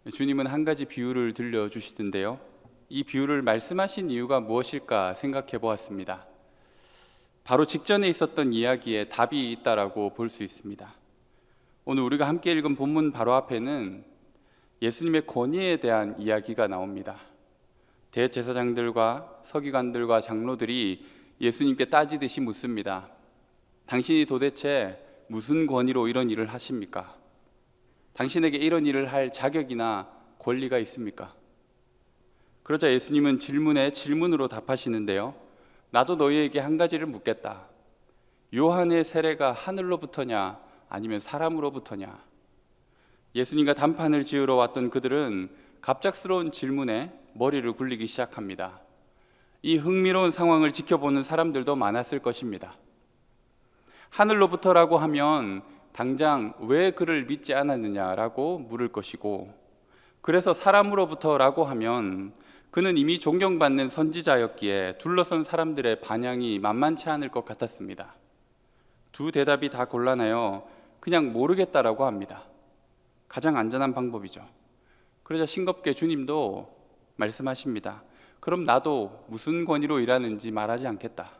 주님은 한 가지 비유를 들려주시던데요. 이 비유를 말씀하신 이유가 무엇일까 생각해 보았습니다. 바로 직전에 있었던 이야기에 답이 있다라고 볼 수 있습니다. 오늘 우리가 함께 읽은 본문 바로 앞에는 예수님의 권위에 대한 이야기가 나옵니다. 대제사장들과 서기관들과 장로들이 예수님께 따지듯이 묻습니다. 당신이 도대체 무슨 권위로 이런 일을 하십니까? 당신에게 이런 일을 할 자격이나 권리가 있습니까? 그러자 예수님은 질문에 질문으로 답하시는데요. 나도 너희에게 한 가지를 묻겠다. 요한의 세례가 하늘로부터냐 아니면 사람으로부터냐? 예수님과 담판을 지으러 왔던 그들은 갑작스러운 질문에 머리를 굴리기 시작합니다. 이 흥미로운 상황을 지켜보는 사람들도 많았을 것입니다. 하늘로부터라고 하면 당장 왜 그를 믿지 않았느냐라고 물을 것이고, 그래서 사람으로부터라고 하면 그는 이미 존경받는 선지자였기에 둘러선 사람들의 반향이 만만치 않을 것 같았습니다. 두 대답이 다 곤란하여 그냥 모르겠다라고 합니다. 가장 안전한 방법이죠. 그러자 싱겁게 주님도 말씀하십니다. 그럼 나도 무슨 권위로 일하는지 말하지 않겠다.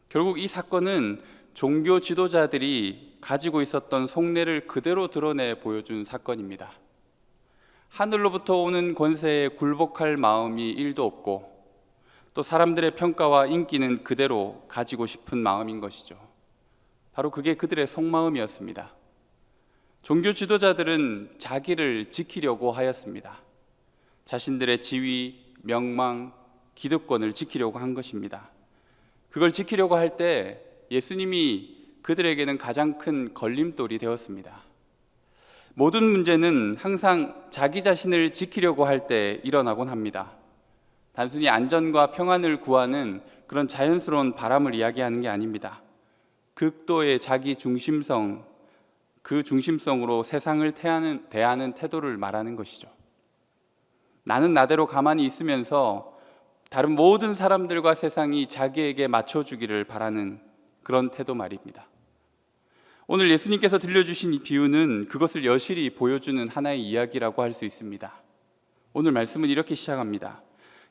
결국 이 사건은 종교 지도자들이 가지고 있었던 속내를 그대로 드러내 보여준 사건입니다. 하늘로부터 오는 권세에 굴복할 마음이 1도 없고, 또 사람들의 평가와 인기는 그대로 가지고 싶은 마음인 것이죠. 바로 그게 그들의 속마음이었습니다. 종교 지도자들은 자기를 지키려고 하였습니다. 자신들의 지위, 명망, 기득권을 지키려고 한 것입니다. 그걸 지키려고 할 때 예수님이 그들에게는 가장 큰 걸림돌이 되었습니다. 모든 문제는 항상 자기 자신을 지키려고 할 때 일어나곤 합니다. 단순히 안전과 평안을 구하는 그런 자연스러운 바람을 이야기하는 게 아닙니다. 극도의 자기 중심성, 그 중심성으로 세상을 대하는 태도를 말하는 것이죠. 나는 나대로 가만히 있으면서 다른 모든 사람들과 세상이 자기에게 맞춰주기를 바라는 그런 태도 말입니다. 오늘 예수님께서 들려주신 이 비유는 그것을 여실히 보여주는 하나의 이야기라고 할 수 있습니다. 오늘 말씀은 이렇게 시작합니다.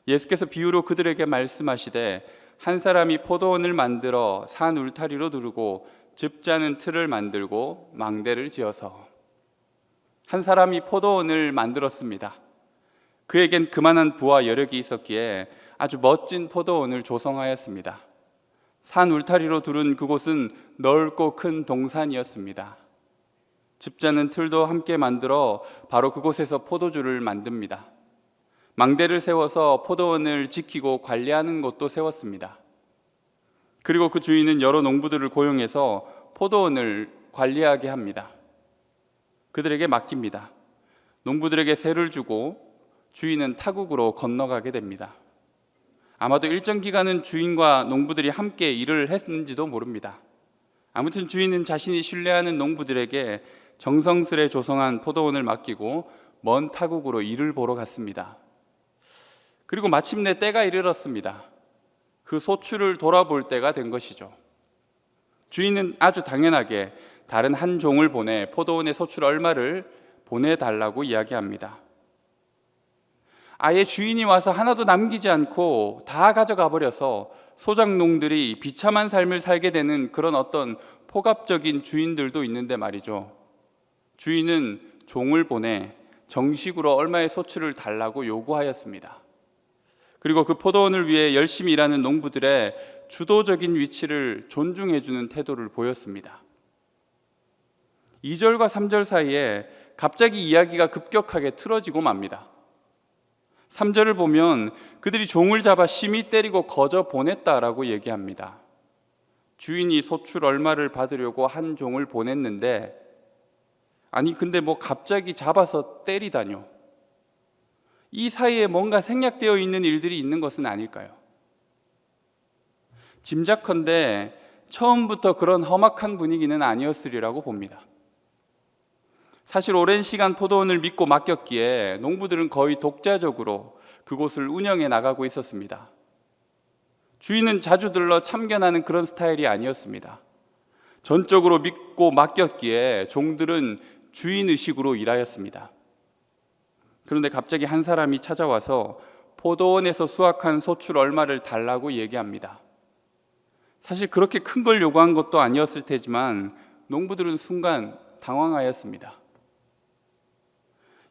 예수께서 비유로 그들에게 말씀하시되 한 사람이 포도원을 만들어 산 울타리로 두르고 즙 짜는 틀을 만들고 망대를 지어서. 한 사람이 포도원을 만들었습니다. 그에겐 그만한 부와 여력이 있었기에 아주 멋진 포도원을 조성하였습니다. 산 울타리로 두른 그곳은 넓고 큰 동산이었습니다. 즙 짜는 틀도 함께 만들어 바로 그곳에서 포도주를 만듭니다. 망대를 세워서 포도원을 지키고 관리하는 곳도 세웠습니다. 그리고 그 주인은 여러 농부들을 고용해서 포도원을 관리하게 합니다. 그들에게 맡깁니다. 농부들에게 세를 주고 주인은 타국으로 건너가게 됩니다. 아마도 일정 기간은 주인과 농부들이 함께 일을 했는지도 모릅니다. 아무튼 주인은 자신이 신뢰하는 농부들에게 정성스레 조성한 포도원을 맡기고 먼 타국으로 일을 보러 갔습니다. 그리고 마침내 때가 이르렀습니다. 그 소출을 돌아볼 때가 된 것이죠. 주인은 아주 당연하게 다른 한 종을 보내 포도원의 소출 얼마를 보내달라고 이야기합니다. 아예 주인이 와서 하나도 남기지 않고 다 가져가 버려서 소작농들이 비참한 삶을 살게 되는 그런 어떤 폭압적인 주인들도 있는데 말이죠. 주인은 종을 보내 정식으로 얼마의 소출을 달라고 요구하였습니다. 그리고 그 포도원을 위해 열심히 일하는 농부들의 주도적인 위치를 존중해주는 태도를 보였습니다. 2절과 3절 사이에 갑자기 이야기가 급격하게 틀어지고 맙니다. 3절을 보면 그들이 종을 잡아 심히 때리고 거저 보냈다라고 얘기합니다. 주인이 소출 얼마를 받으려고 한 종을 보냈는데, 아니 근데 뭐 갑자기 잡아서 때리다뇨. 이 사이에 뭔가 생략되어 있는 일들이 있는 것은 아닐까요? 짐작컨대 처음부터 그런 험악한 분위기는 아니었으리라고 봅니다. 사실 오랜 시간 포도원을 믿고 맡겼기에 농부들은 거의 독자적으로 그곳을 운영해 나가고 있었습니다. 주인은 자주 들러 참견하는 그런 스타일이 아니었습니다. 전적으로 믿고 맡겼기에 종들은 주인의식으로 일하였습니다. 그런데 갑자기 한 사람이 찾아와서 포도원에서 수확한 소출 얼마를 달라고 얘기합니다. 사실 그렇게 큰 걸 요구한 것도 아니었을 테지만 농부들은 순간 당황하였습니다.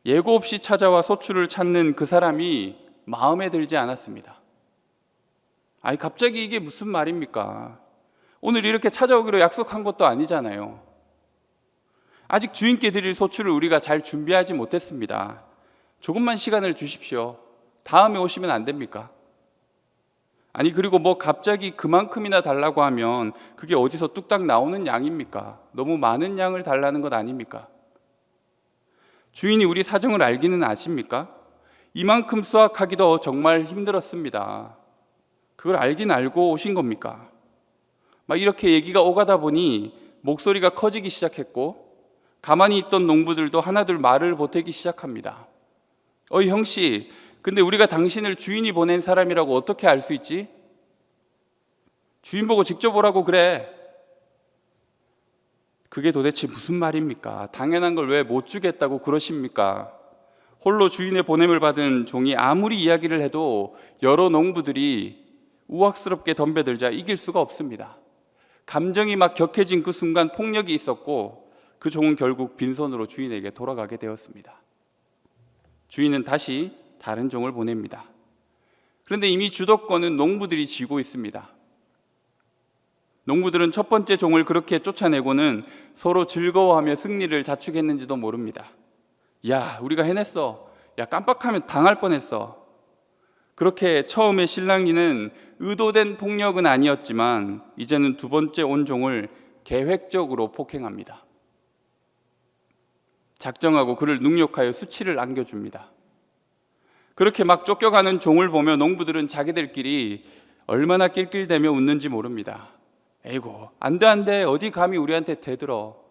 예고 없이 찾아와 소출을 찾는 그 사람이 마음에 들지 않았습니다. 아니, 갑자기 이게 무슨 말입니까? 오늘 이렇게 찾아오기로 약속한 것도 아니잖아요. 아직 주인께 드릴 소출을 우리가 잘 준비하지 못했습니다. 조금만 시간을 주십시오. 다음에 오시면 안 됩니까? 아니, 그리고 뭐 갑자기 그만큼이나 달라고 하면 그게 어디서 뚝딱 나오는 양입니까? 너무 많은 양을 달라는 것 아닙니까? 주인이 우리 사정을 알기는 아십니까? 이만큼 수확하기도 정말 힘들었습니다. 그걸 알긴 알고 오신 겁니까? 막 이렇게 얘기가 오가다 보니 목소리가 커지기 시작했고, 가만히 있던 농부들도 하나둘 말을 보태기 시작합니다. 형씨, 근데 우리가 당신을 주인이 보낸 사람이라고 어떻게 알 수 있지? 주인 보고 직접 오라고 그래. 그게 도대체 무슨 말입니까? 당연한 걸 왜 못 주겠다고 그러십니까? 홀로 주인의 보냄을 받은 종이 아무리 이야기를 해도 여러 농부들이 우악스럽게 덤벼들자 이길 수가 없습니다. 감정이 막 격해진 그 순간 폭력이 있었고, 그 종은 결국 빈손으로 주인에게 돌아가게 되었습니다. 주인은 다시 다른 종을 보냅니다. 그런데 이미 주도권은 농부들이 쥐고 있습니다. 농부들은 첫 번째 종을 그렇게 쫓아내고는 서로 즐거워하며 승리를 자축했는지도 모릅니다. 야, 우리가 해냈어. 야, 깜빡하면 당할 뻔했어. 그렇게 처음에 실랑이는 의도된 폭력은 아니었지만 이제는 두 번째 온 종을 계획적으로 폭행합니다. 작정하고 그를 능욕하여 수치를 안겨줍니다. 그렇게 막 쫓겨가는 종을 보며 농부들은 자기들끼리 얼마나 낄낄대며 웃는지 모릅니다. 에이고, 안 돼, 어디 감히 우리한테 대들어.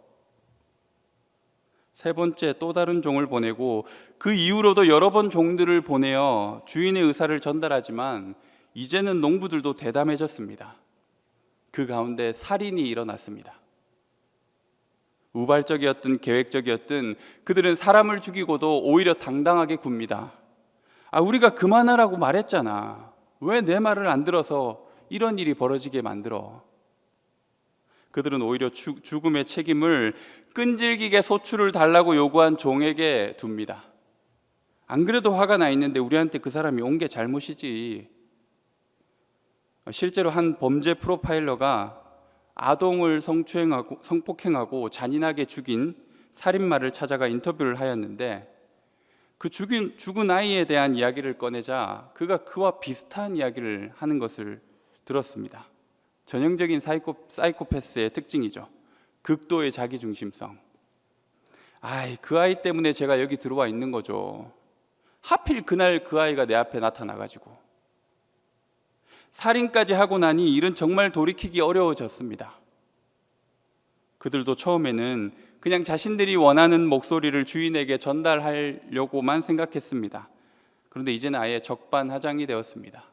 세 번째 또 다른 종을 보내고 그 이후로도 여러 번 종들을 보내어 주인의 의사를 전달하지만 이제는 농부들도 대담해졌습니다. 그 가운데 살인이 일어났습니다. 우발적이었든 계획적이었든 그들은 사람을 죽이고도 오히려 당당하게 굽니다. 우리가 그만하라고 말했잖아. 왜 내 말을 안 들어서 이런 일이 벌어지게 만들어? 그들은 오히려 죽음의 책임을 끈질기게 소출을 달라고 요구한 종에게 둡니다. 안 그래도 화가 나 있는데 우리한테 그 사람이 온 게 잘못이지. 실제로 한 범죄 프로파일러가 아동을 성폭행하고 잔인하게 죽인 살인마를 찾아가 인터뷰를 하였는데, 그 죽은 아이에 대한 이야기를 꺼내자 그가 그와 비슷한 이야기를 하는 것을 들었습니다. 전형적인 사이코패스의 특징이죠. 극도의 자기중심성. 그 아이 때문에 제가 여기 들어와 있는 거죠. 하필 그날 그 아이가 내 앞에 나타나가지고. 살인까지 하고 나니 일은 정말 돌이키기 어려워졌습니다. 그들도 처음에는 그냥 자신들이 원하는 목소리를 주인에게 전달하려고만 생각했습니다. 그런데 이제는 아예 적반하장이 되었습니다.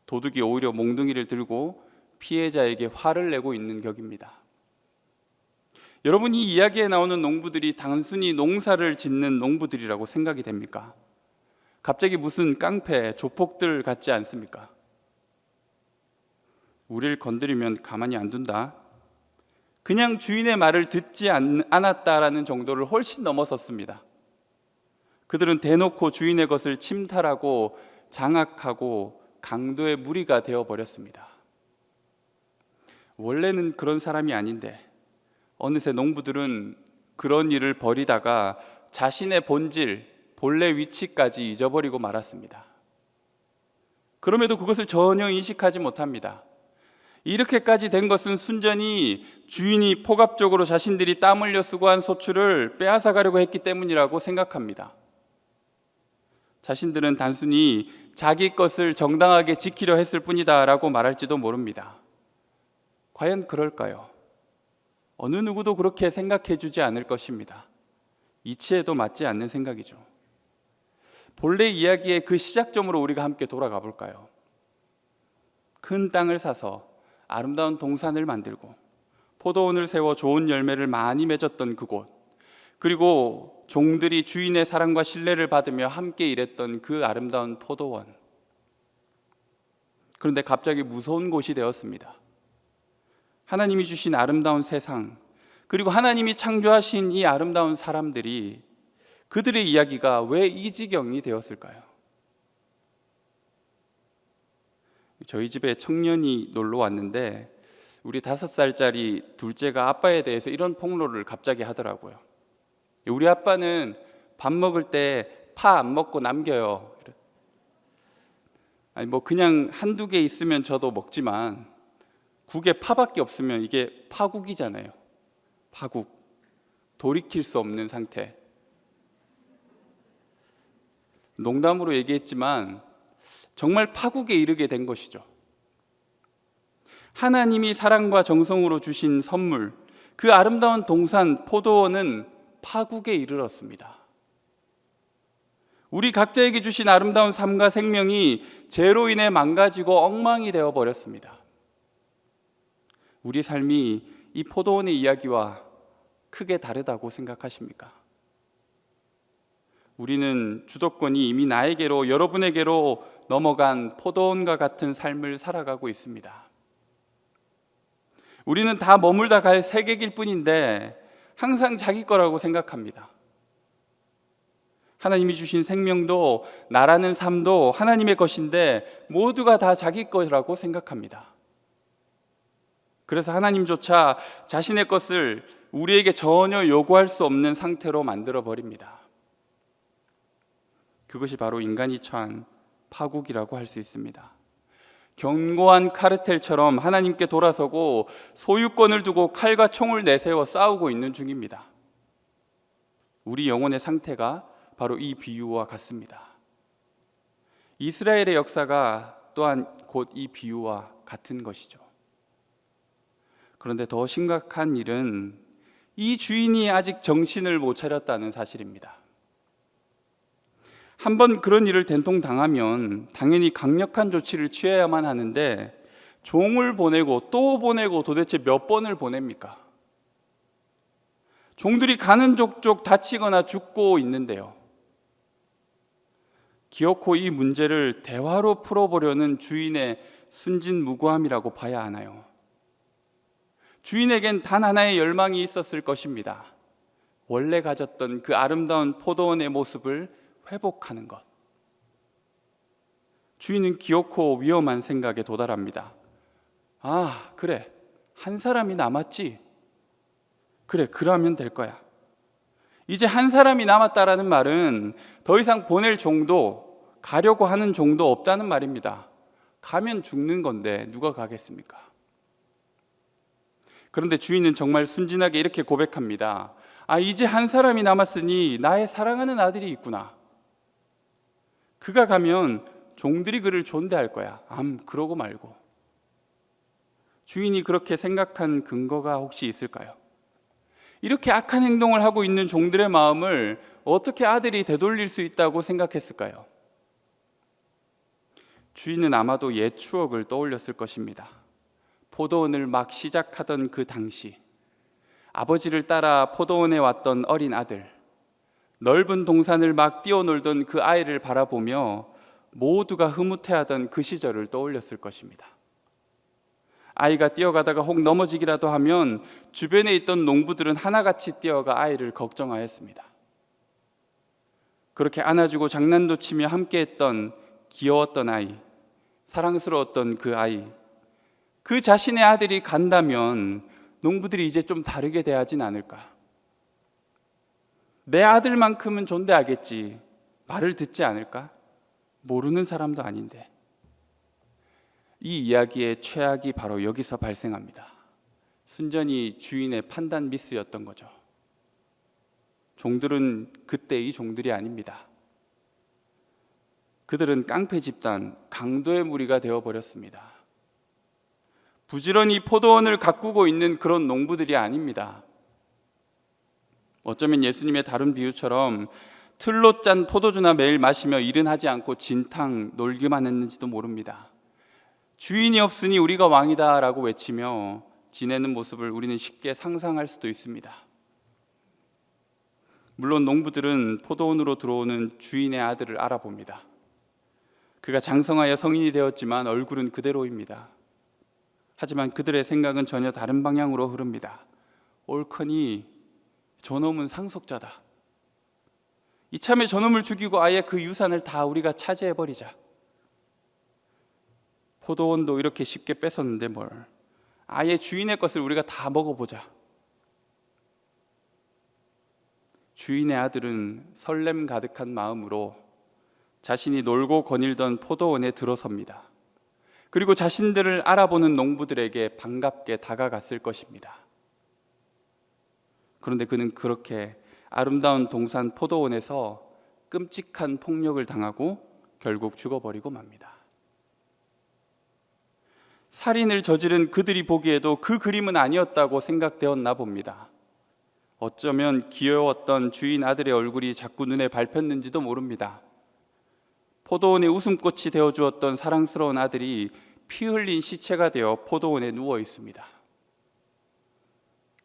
도둑이 오히려 몽둥이를 들고 피해자에게 화를 내고 있는 격입니다. 여러분, 이 이야기에 나오는 농부들이 단순히 농사를 짓는 농부들이라고 생각이 됩니까? 갑자기 무슨 깡패, 조폭들 같지 않습니까? 우리를 건드리면 가만히 안 둔다. 그냥 주인의 말을 듣지 않았다라는 정도를 훨씬 넘어섰습니다. 그들은 대놓고 주인의 것을 침탈하고 장악하고 강도의 무리가 되어버렸습니다. 원래는 그런 사람이 아닌데 어느새 농부들은 그런 일을 벌이다가 자신의 본질, 본래 위치까지 잊어버리고 말았습니다. 그럼에도 그것을 전혀 인식하지 못합니다. 이렇게까지 된 것은 순전히 주인이 폭압적으로 자신들이 땀 흘려 수고한 소출을 빼앗아 가려고 했기 때문이라고 생각합니다. 자신들은 단순히 자기 것을 정당하게 지키려 했을 뿐이다 라고 말할지도 모릅니다. 과연 그럴까요? 어느 누구도 그렇게 생각해 주지 않을 것입니다. 이치에도 맞지 않는 생각이죠. 본래 이야기의 그 시작점으로 우리가 함께 돌아가 볼까요? 큰 땅을 사서 아름다운 동산을 만들고 포도원을 세워 좋은 열매를 많이 맺었던 그곳, 그리고 종들이 주인의 사랑과 신뢰를 받으며 함께 일했던 그 아름다운 포도원. 그런데 갑자기 무서운 곳이 되었습니다. 하나님이 주신 아름다운 세상, 그리고 하나님이 창조하신 이 아름다운 사람들이, 그들의 이야기가 왜 이 지경이 되었을까요? 저희 집에 청년이 놀러 왔는데 우리 5살짜리 둘째가 아빠에 대해서 이런 폭로를 갑자기 하더라고요. 우리 아빠는 밥 먹을 때 파 안 먹고 남겨요. 아니 뭐 그냥 한두 개 있으면 저도 먹지만 국에 파밖에 없으면 이게 파국이잖아요. 파국. 돌이킬 수 없는 상태. 농담으로 얘기했지만 정말 파국에 이르게 된 것이죠. 하나님이 사랑과 정성으로 주신 선물, 그 아름다운 동산 포도원은 파국에 이르렀습니다. 우리 각자에게 주신 아름다운 삶과 생명이 죄로 인해 망가지고 엉망이 되어 버렸습니다. 우리 삶이 이 포도원의 이야기와 크게 다르다고 생각하십니까? 우리는 주도권이 이미 나에게로, 여러분에게로 넘어간 포도원과 같은 삶을 살아가고 있습니다. 우리는 다 머물다 갈 세계일 뿐인데 항상 자기 거라고 생각합니다. 하나님이 주신 생명도 나라는 삶도 하나님의 것인데 모두가 다 자기 거라고 생각합니다. 그래서 하나님조차 자신의 것을 우리에게 전혀 요구할 수 없는 상태로 만들어 버립니다. 그것이 바로 인간이 처한 파국이라고 할 수 있습니다. 견고한 카르텔처럼 하나님께 돌아서고 소유권을 두고 칼과 총을 내세워 싸우고 있는 중입니다. 우리 영혼의 상태가 바로 이 비유와 같습니다. 이스라엘의 역사가 또한 곧 이 비유와 같은 것이죠. 그런데 더 심각한 일은 이 주인이 아직 정신을 못 차렸다는 사실입니다. 한번 그런 일을 된통 당하면 당연히 강력한 조치를 취해야만 하는데 종을 보내고 또 보내고 도대체 몇 번을 보냅니까? 종들이 가는 족족 다치거나 죽고 있는데요. 기어코 이 문제를 대화로 풀어보려는 주인의 순진무구함이라고 봐야 하나요? 주인에겐 단 하나의 열망이 있었을 것입니다. 원래 가졌던 그 아름다운 포도원의 모습을 회복하는 것. 주인은 기어코 위험한 생각에 도달합니다. 아, 그래. 한 사람이 남았지. 그래, 그러면 될 거야. 이제 한 사람이 남았다라는 말은 더 이상 보낼 종도, 가려고 하는 종도 없다는 말입니다. 가면 죽는 건데 누가 가겠습니까? 그런데 주인은 정말 순진하게 이렇게 고백합니다. 아, 이제 한 사람이 남았으니 나의 사랑하는 아들이 있구나. 그가 가면 종들이 그를 존대할 거야. 그러고 말고. 주인이 그렇게 생각한 근거가 혹시 있을까요? 이렇게 악한 행동을 하고 있는 종들의 마음을 어떻게 아들이 되돌릴 수 있다고 생각했을까요? 주인은 아마도 옛 추억을 떠올렸을 것입니다. 포도원을 막 시작하던 그 당시, 아버지를 따라 포도원에 왔던 어린 아들, 넓은 동산을 막 뛰어놀던 그 아이를 바라보며 모두가 흐뭇해하던 그 시절을 떠올렸을 것입니다. 아이가 뛰어가다가 혹 넘어지기라도 하면 주변에 있던 농부들은 하나같이 뛰어가 아이를 걱정하였습니다. 그렇게 안아주고 장난도 치며 함께했던 귀여웠던 아이, 사랑스러웠던 그 아이, 그 자신의 아들이 간다면 농부들이 이제 좀 다르게 대하진 않을까? 내 아들만큼은 존대하겠지. 말을 듣지 않을까? 모르는 사람도 아닌데. 이 이야기의 최악이 바로 여기서 발생합니다. 순전히 주인의 판단 미스였던 거죠. 종들은 그때의 종들이 아닙니다. 그들은 깡패 집단, 강도의 무리가 되어버렸습니다. 부지런히 포도원을 가꾸고 있는 그런 농부들이 아닙니다. 어쩌면 예수님의 다른 비유처럼 틀로 짠 포도주나 매일 마시며 일은 하지 않고 진탕 놀기만 했는지도 모릅니다. 주인이 없으니 우리가 왕이다 라고 외치며 지내는 모습을 우리는 쉽게 상상할 수도 있습니다. 물론 농부들은 포도원으로 들어오는 주인의 아들을 알아봅니다. 그가 장성하여 성인이 되었지만 얼굴은 그대로입니다. 하지만 그들의 생각은 전혀 다른 방향으로 흐릅니다. 옳거니 저놈은 상속자다. 이참에 저놈을 죽이고 아예 그 유산을 다 우리가 차지해버리자. 포도원도 이렇게 쉽게 뺏었는데 뭘, 아예 주인의 것을 우리가 다 먹어보자. 주인의 아들은 설렘 가득한 마음으로 자신이 놀고 거닐던 포도원에 들어섭니다. 그리고 자신들을 알아보는 농부들에게 반갑게 다가갔을 것입니다. 그런데 그는 그렇게 아름다운 동산 포도원에서 끔찍한 폭력을 당하고 결국 죽어버리고 맙니다. 살인을 저지른 그들이 보기에도 그 그림은 아니었다고 생각되었나 봅니다. 어쩌면 귀여웠던 주인 아들의 얼굴이 자꾸 눈에 밟혔는지도 모릅니다. 포도원의 웃음꽃이 되어주었던 사랑스러운 아들이 피 흘린 시체가 되어 포도원에 누워 있습니다.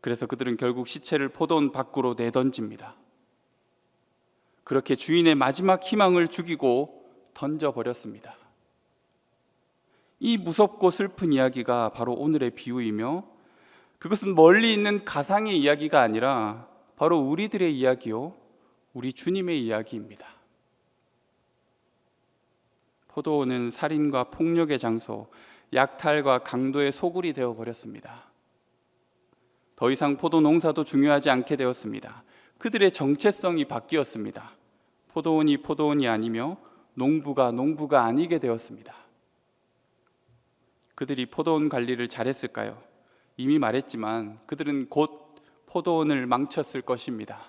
그래서 그들은 결국 시체를 포도원 밖으로 내던집니다. 그렇게 주인의 마지막 희망을 죽이고 던져버렸습니다. 이 무섭고 슬픈 이야기가 바로 오늘의 비유이며, 그것은 멀리 있는 가상의 이야기가 아니라 바로 우리들의 이야기요, 우리 주님의 이야기입니다. 포도원은 살인과 폭력의 장소, 약탈과 강도의 소굴이 되어버렸습니다. 더 이상 포도 농사도 중요하지 않게 되었습니다. 그들의 정체성이 바뀌었습니다. 포도원이 포도원이 아니며 농부가 농부가 아니게 되었습니다. 그들이 포도원 관리를 잘했을까요? 이미 말했지만 그들은 곧 포도원을 망쳤을 것입니다.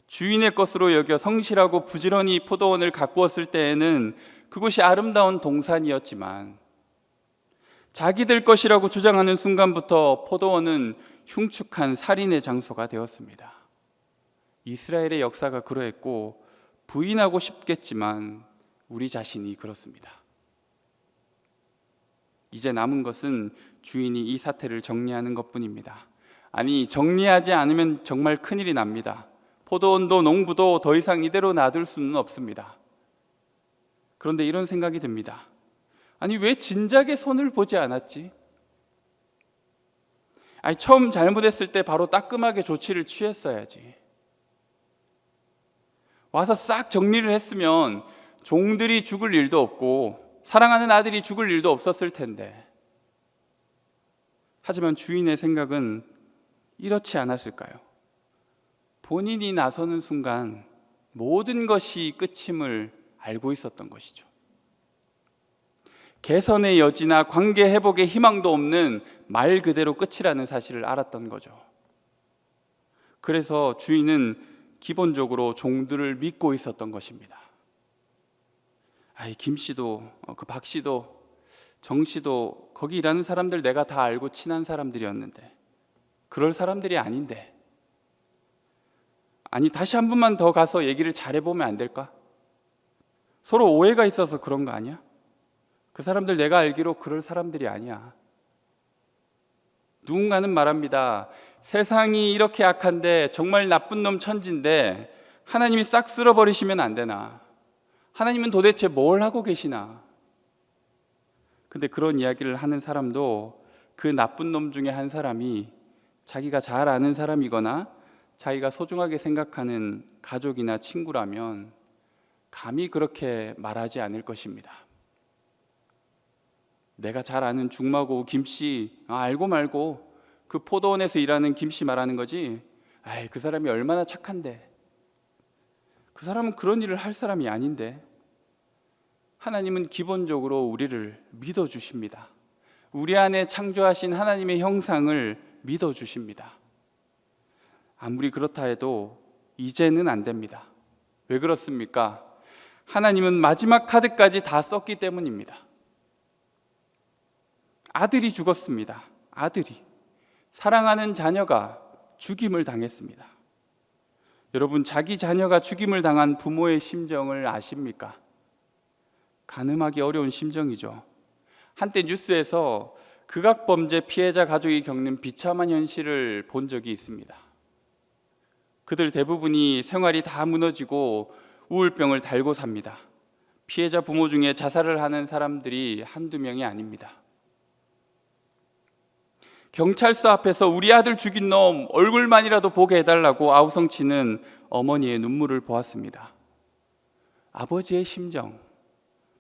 주인의 것으로 여겨 성실하고 부지런히 포도원을 가꾸었을 때에는 그곳이 아름다운 동산이었지만, 자기들 것이라고 주장하는 순간부터 포도원은 흉측한 살인의 장소가 되었습니다. 이스라엘의 역사가 그러했고, 부인하고 싶겠지만 우리 자신이 그렇습니다. 이제 남은 것은 주인이 이 사태를 정리하는 것뿐입니다. 아니, 정리하지 않으면 정말 큰일이 납니다. 포도원도 농부도 더 이상 이대로 놔둘 수는 없습니다. 그런데 이런 생각이 듭니다. 아니, 왜 진작에 손을 보지 않았지? 아니, 처음 잘못했을 때 바로 따끔하게 조치를 취했어야지. 와서 싹 정리를 했으면 종들이 죽을 일도 없고 사랑하는 아들이 죽을 일도 없었을 텐데. 하지만 주인의 생각은 이렇지 않았을까요? 본인이 나서는 순간 모든 것이 끝임을 알고 있었던 것이죠. 개선의 여지나 관계 회복의 희망도 없는 말 그대로 끝이라는 사실을 알았던 거죠. 그래서 주인은 기본적으로 종들을 믿고 있었던 것입니다. 아이, 김 씨도 그 박 씨도 정 씨도 거기 일하는 사람들 내가 다 알고 친한 사람들이었는데 그럴 사람들이 아닌데, 아니 다시 한 번만 더 가서 얘기를 잘해보면 안 될까? 서로 오해가 있어서 그런 거 아니야? 그 사람들 내가 알기로 그럴 사람들이 아니야. 누군가는 말합니다. 세상이 이렇게 악한데, 정말 나쁜 놈 천지인데 하나님이 싹 쓸어버리시면 안 되나? 하나님은 도대체 뭘 하고 계시나? 근데 그런 이야기를 하는 사람도 그 나쁜 놈 중에 한 사람이 자기가 잘 아는 사람이거나 자기가 소중하게 생각하는 가족이나 친구라면 감히 그렇게 말하지 않을 것입니다. 내가 잘 아는 중마고 김씨, 알고 말고 그 포도원에서 일하는 김씨 말하는 거지, 아이, 그 사람이 얼마나 착한데, 그 사람은 그런 일을 할 사람이 아닌데. 하나님은 기본적으로 우리를 믿어주십니다. 우리 안에 창조하신 하나님의 형상을 믿어주십니다. 아무리 그렇다 해도 이제는 안 됩니다. 왜 그렇습니까? 하나님은 마지막 카드까지 다 썼기 때문입니다. 아들이 죽었습니다. 아들이, 사랑하는 자녀가 죽임을 당했습니다. 여러분, 자기 자녀가 죽임을 당한 부모의 심정을 아십니까? 가늠하기 어려운 심정이죠. 한때 뉴스에서 극악범죄 피해자 가족이 겪는 비참한 현실을 본 적이 있습니다. 그들 대부분이 생활이 다 무너지고 우울병을 달고 삽니다. 피해자 부모 중에 자살을 하는 사람들이 한두 명이 아닙니다. 경찰서 앞에서 우리 아들 죽인 놈 얼굴만이라도 보게 해달라고 아우성치는 어머니의 눈물을 보았습니다. 아버지의 심정,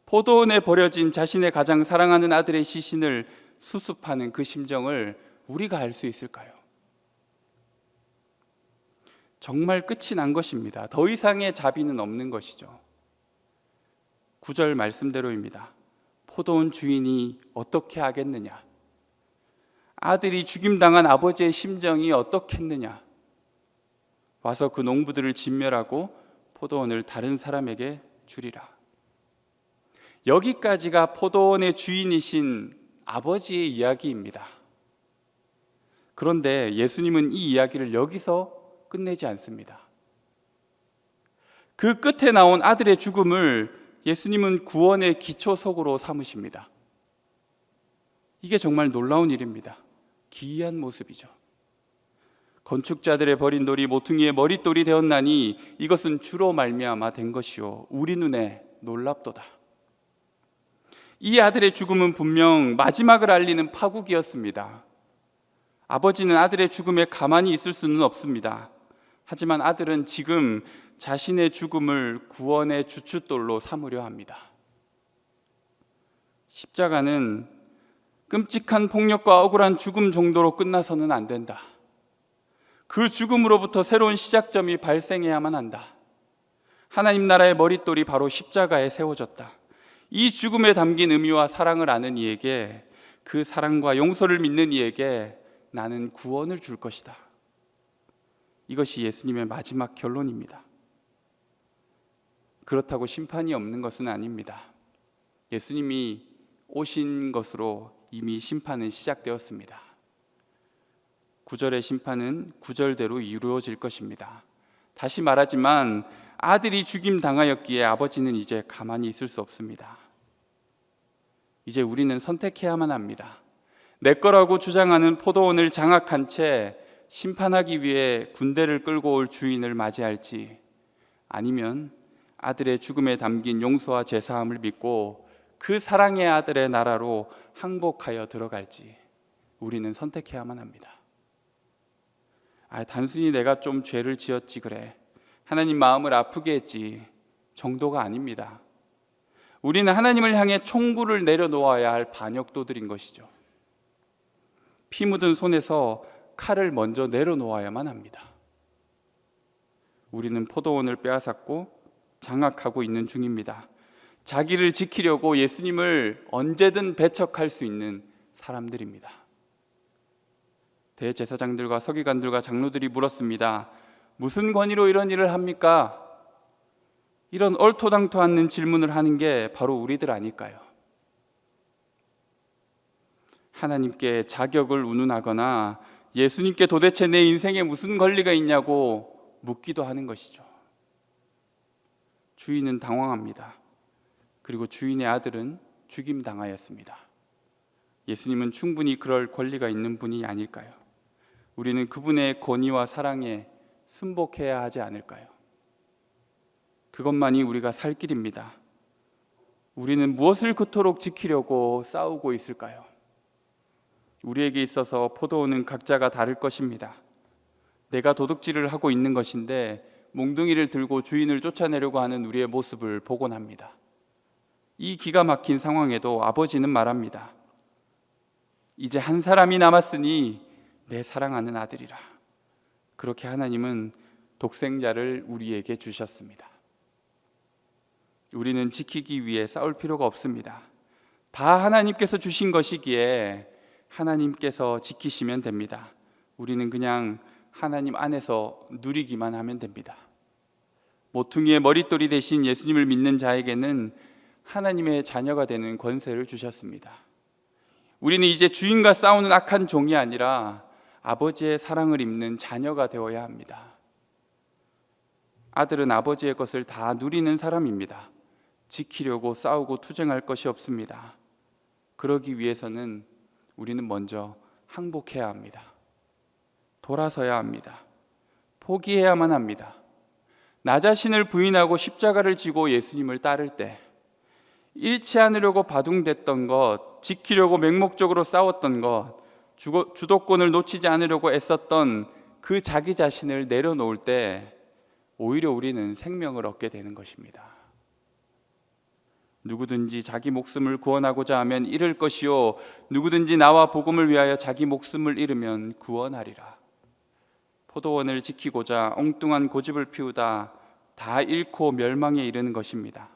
포도원에 버려진 자신의 가장 사랑하는 아들의 시신을 수습하는 그 심정을 우리가 알 수 있을까요? 정말 끝이 난 것입니다. 더 이상의 자비는 없는 것이죠. 9절 말씀대로입니다. 포도원 주인이 어떻게 하겠느냐? 아들이 죽임당한 아버지의 심정이 어떻겠느냐? 와서 그 농부들을 진멸하고 포도원을 다른 사람에게 주리라. 여기까지가 포도원의 주인이신 아버지의 이야기입니다. 그런데 예수님은 이 이야기를 여기서 끝내지 않습니다. 그 끝에 나온 아들의 죽음을 예수님은 구원의 기초석으로 삼으십니다. 이게 정말 놀라운 일입니다. 기이한 모습이죠. 건축자들의 버린 돌이 모퉁이의 머릿돌이 되었나니 이것은 주로 말미암아 된 것이요 우리 눈에 놀랍도다. 이 아들의 죽음은 분명 마지막을 알리는 파국이었습니다. 아버지는 아들의 죽음에 가만히 있을 수는 없습니다. 하지만 아들은 지금 자신의 죽음을 구원의 주춧돌로 삼으려 합니다. 십자가는 끔찍한 폭력과 억울한 죽음 정도로 끝나서는 안 된다. 그 죽음으로부터 새로운 시작점이 발생해야만 한다. 하나님 나라의 머릿돌이 바로 십자가에 세워졌다. 이 죽음에 담긴 의미와 사랑을 아는 이에게, 그 사랑과 용서를 믿는 이에게 나는 구원을 줄 것이다. 이것이 예수님의 마지막 결론입니다. 그렇다고 심판이 없는 것은 아닙니다. 예수님이 오신 것으로 이미 심판은 시작되었습니다. 9절의 심판은 9절대로 이루어질 것입니다. 다시 말하지만 아들이 죽임 당하였기에 아버지는 이제 가만히 있을 수 없습니다. 이제 우리는 선택해야만 합니다. 내 거라고 주장하는 포도원을 장악한 채 심판하기 위해 군대를 끌고 올 주인을 맞이할지, 아니면 아들의 죽음에 담긴 용서와 제사함을 믿고 그 사랑의 아들의 나라로 항복하여 들어갈지 우리는 선택해야만 합니다. 단순히 내가 좀 죄를 지었지 그래, 하나님 마음을 아프게 했지 정도가 아닙니다. 우리는 하나님을 향해 총구를 내려놓아야 할 반역도들인 것이죠. 피 묻은 손에서 칼을 먼저 내려놓아야만 합니다. 우리는 포도원을 빼앗았고 장악하고 있는 중입니다. 자기를 지키려고 예수님을 언제든 배척할 수 있는 사람들입니다. 대제사장들과 서기관들과 장로들이 물었습니다. 무슨 권위로 이런 일을 합니까? 이런 얼토당토 않는 질문을 하는 게 바로 우리들 아닐까요? 하나님께 자격을 운운하거나 예수님께 도대체 내 인생에 무슨 권리가 있냐고 묻기도 하는 것이죠. 주인은 당황합니다. 그리고 주인의 아들은 죽임당하였습니다. 예수님은 충분히 그럴 권리가 있는 분이 아닐까요? 우리는 그분의 권위와 사랑에 순복해야 하지 않을까요? 그것만이 우리가 살 길입니다. 우리는 무엇을 그토록 지키려고 싸우고 있을까요? 우리에게 있어서 포도원은 각자가 다를 것입니다. 내가 도둑질을 하고 있는 것인데 몽둥이를 들고 주인을 쫓아내려고 하는 우리의 모습을 보곤 합니다. 이 기가 막힌 상황에도 아버지는 말합니다. 이제 한 사람이 남았으니 내 사랑하는 아들이라. 그렇게 하나님은 독생자를 우리에게 주셨습니다. 우리는 지키기 위해 싸울 필요가 없습니다. 다 하나님께서 주신 것이기에 하나님께서 지키시면 됩니다. 우리는 그냥 하나님 안에서 누리기만 하면 됩니다. 모퉁이의 머릿돌이 되신 예수님을 믿는 자에게는 하나님의 자녀가 되는 권세를 주셨습니다. 우리는 이제 주인과 싸우는 악한 종이 아니라 아버지의 사랑을 입는 자녀가 되어야 합니다. 아들은 아버지의 것을 다 누리는 사람입니다. 지키려고 싸우고 투쟁할 것이 없습니다. 그러기 위해서는 우리는 먼저 항복해야 합니다. 돌아서야 합니다. 포기해야만 합니다. 나 자신을 부인하고 십자가를 지고 예수님을 따를 때 잃지 않으려고 바둥댔던 것, 지키려고 맹목적으로 싸웠던 것, 주도권을 놓치지 않으려고 애썼던 그 자기 자신을 내려놓을 때 오히려 우리는 생명을 얻게 되는 것입니다. 누구든지 자기 목숨을 구원하고자 하면 잃을 것이요 누구든지 나와 복음을 위하여 자기 목숨을 잃으면 구원하리라. 포도원을 지키고자 엉뚱한 고집을 피우다 다 잃고 멸망에 이르는 것입니다.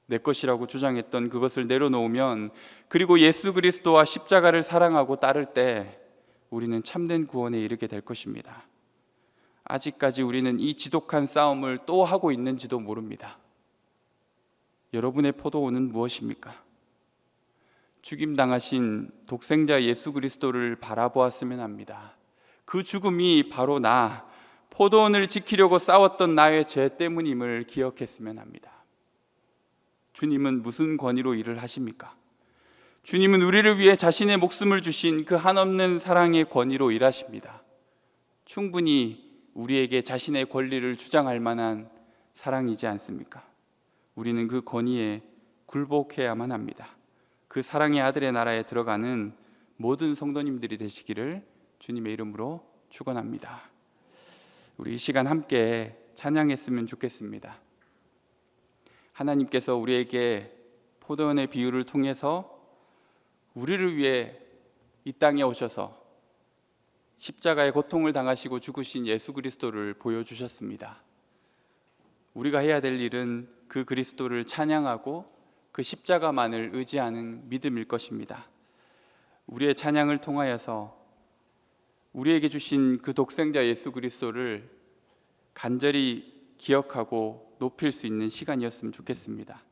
내 것이라고 주장했던 그것을 내려놓으면, 그리고 예수 그리스도와 십자가를 사랑하고 따를 때 우리는 참된 구원에 이르게 될 것입니다. 아직까지 우리는 이 지독한 싸움을 또 하고 있는지도 모릅니다. 여러분의 포도원은 무엇입니까? 죽임당하신 독생자 예수 그리스도를 바라보았으면 합니다. 그 죽음이 바로 포도원을 지키려고 싸웠던 나의 죄 때문임을 기억했으면 합니다. 주님은 무슨 권위로 일을 하십니까? 주님은 우리를 위해 자신의 목숨을 주신 그 한없는 사랑의 권위로 일하십니다. 충분히 우리에게 자신의 권리를 주장할 만한 사랑이지 않습니까? 우리는 그 권위에 굴복해야만 합니다. 그 사랑의 아들의 나라에 들어가는 모든 성도님들이 되시기를 주님의 이름으로 축원합니다. 우리 이 시간 함께 찬양했으면 좋겠습니다. 하나님께서 우리에게 포도원의 비유를 통해서 우리를 위해 이 땅에 오셔서 십자가의 고통을 당하시고 죽으신 예수 그리스도를 보여주셨습니다. 우리가 해야 될 일은 그 그리스도를 찬양하고 그 십자가만을 의지하는 믿음일 것입니다. 우리의 찬양을 통하여서 우리에게 주신 그 독생자 예수 그리스도를 간절히 기억하고 높일 수 있는 시간이었으면 좋겠습니다.